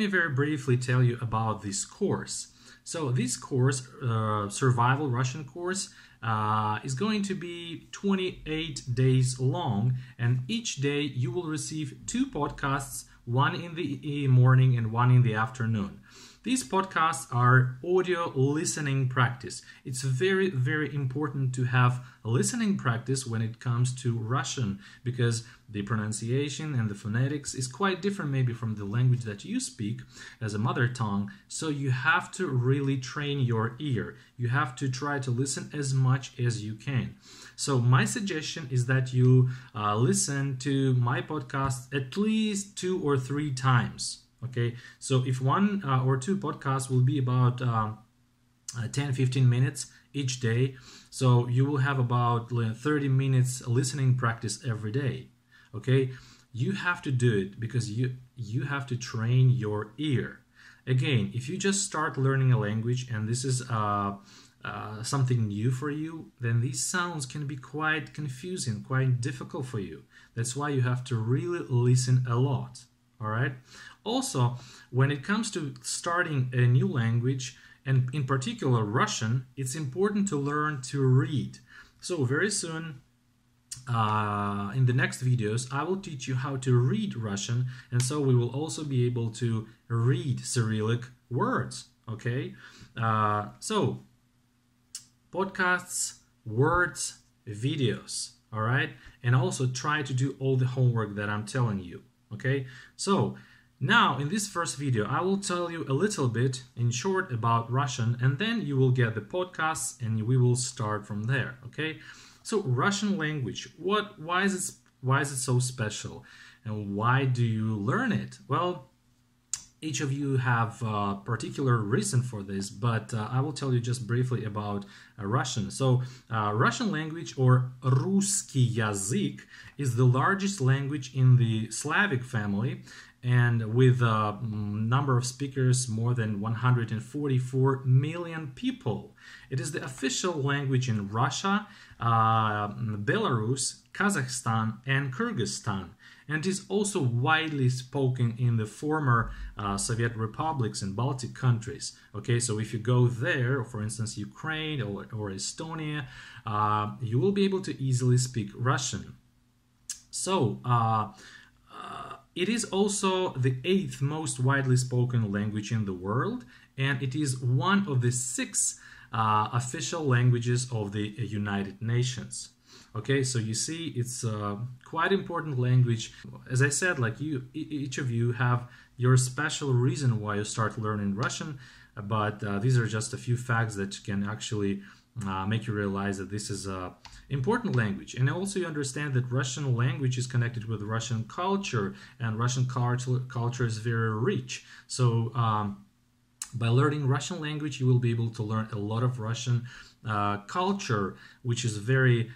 me very briefly tell you about this course. So this course, Survival Russian course, is going to be 28 days long, and each day you will receive 2 podcasts, one in the morning and one in the afternoon. These podcasts are audio listening practice. It's very, very important to have listening practice when it comes to Russian, because the pronunciation and the phonetics is quite different maybe from the language that you speak as a mother tongue. So you have to really train your ear. You have to try to listen as much as you can. So my suggestion is that you listen to my podcast at least 2 or 3 times. Okay, so if 1 or 2 podcasts will be about 10-15 minutes each day, so you will have about 30 minutes listening practice every day. Okay, you have to do it because you have to train your ear. Again, if you just start learning a language and this is something new for you, then these sounds can be quite confusing, quite difficult for you. That's why you have to really listen a lot. All right. Also, when it comes to starting a new language, and in particular Russian, it's important to learn to read. So very soon, in the next videos, I will teach you how to read Russian, and so we will also be able to read Cyrillic words. Okay. So podcasts, words, videos. All right. And also try to do all the homework that I'm telling you. Okay, so now in this first video, I will tell you a little bit in short about Russian, and then you will get the podcasts and we will start from there. Okay, so Russian language, why is it so special, and why do you learn it? Well, each of you have a particular reason for this, but I will tell you just briefly about Russian. So Russian language, or Русский язык, is the largest language in the Slavic family, and with a number of speakers more than 144 million people. It is the official language in Russia, Belarus, Kazakhstan, and Kyrgyzstan. And it is also widely spoken in the former Soviet republics and Baltic countries. Okay, so if you go there, for instance, Ukraine or Estonia, you will be able to easily speak Russian. So it is also the 8th most widely spoken language in the world, and it is one of the 6 official languages of the United Nations. Okay, so you see, it's a quite important language. As I said, like each of you have your special reason why you start learning Russian, but these are just a few facts that can actually make you realize that this is an important language. And also you understand that Russian language is connected with Russian culture, and Russian culture is very rich. So by learning Russian language, you will be able to learn a lot of Russian culture, which is very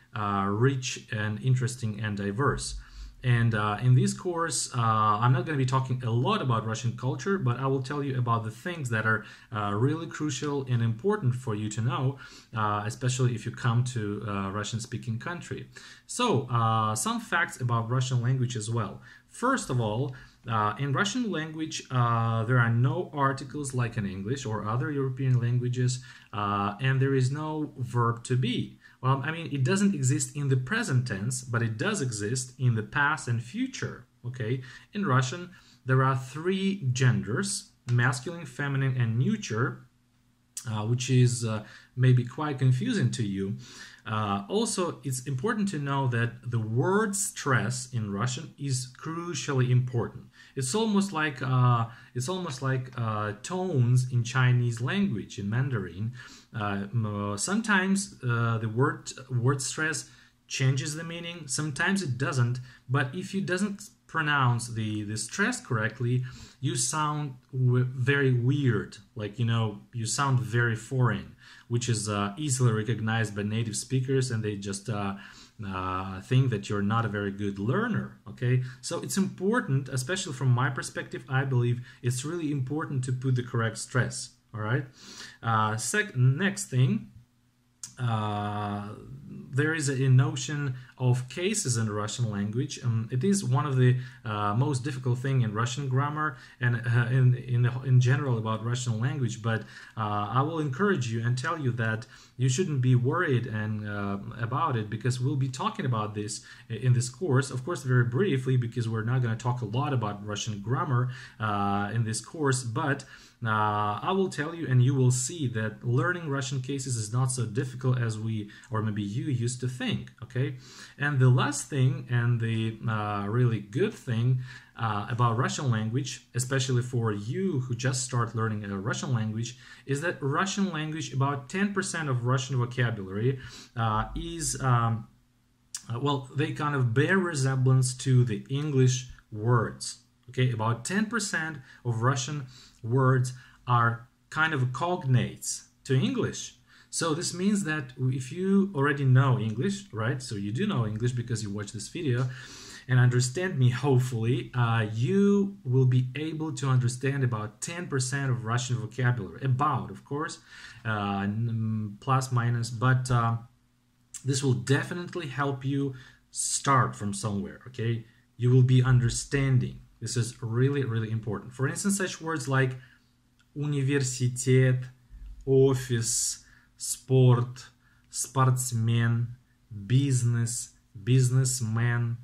rich and interesting and diverse. And in this course, I'm not going to be talking a lot about Russian culture, but I will tell you about the things that are really crucial and important for you to know, especially if you come to a Russian-speaking country. So, some facts about Russian language as well. First of all, in Russian language, there are no articles like in English or other European languages, and there is no verb to be. Well, I mean, it doesn't exist in the present tense, but it does exist in the past and future. Okay, in Russian, there are 3 genders: masculine, feminine, and neuter, which is maybe quite confusing to you. Also, it's important to know that the word stress in Russian is crucially important. It's almost like tones in Chinese language, in Mandarin. Sometimes the word stress changes the meaning. Sometimes it doesn't. But if you doesn't pronounce the stress correctly, you sound very weird. Like, you sound very foreign, which is easily recognized by native speakers, and they just think that you're not a very good learner. Okay, so it's important, especially from my perspective, I believe it's really important to put the correct stress. All right. Next thing, there is a notion of cases in the Russian language. It is one of the most difficult thing in Russian grammar and in general about Russian language. But I will encourage you and tell you that you shouldn't be worried and about it, because we'll be talking about this in this course. Of course, very briefly, because we're not going to talk a lot about Russian grammar in this course, but I will tell you and you will see that learning Russian cases is not so difficult as we, or maybe you, used to think, okay? And the last thing, and the really good thing about Russian language, especially for you who just start learning a Russian language, is that Russian language, about 10% of Russian vocabulary is, well, they kind of bear resemblance to the English words. Okay, about 10% of Russian words are kind of cognates to English. So this means that if you already know English, right? So you do know English because you watched this video and understand me, hopefully, you will be able to understand about 10% of Russian vocabulary. About, of course, plus, minus, but this will definitely help you start from somewhere, okay? You will be understanding. This is really, really important. For instance, such words like университет, office, sport, sportsman, business, businessman,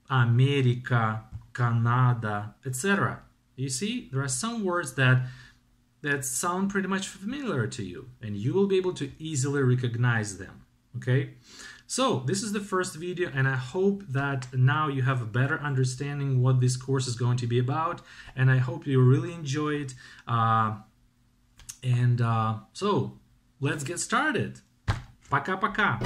America, Canada, etc. You see, there are some words that sound pretty much familiar to you, and you will be able to easily recognize them, okay? So this is the first video, and I hope that now you have a better understanding what this course is going to be about, and I hope you really enjoy it. So let's get started. Пока-пока.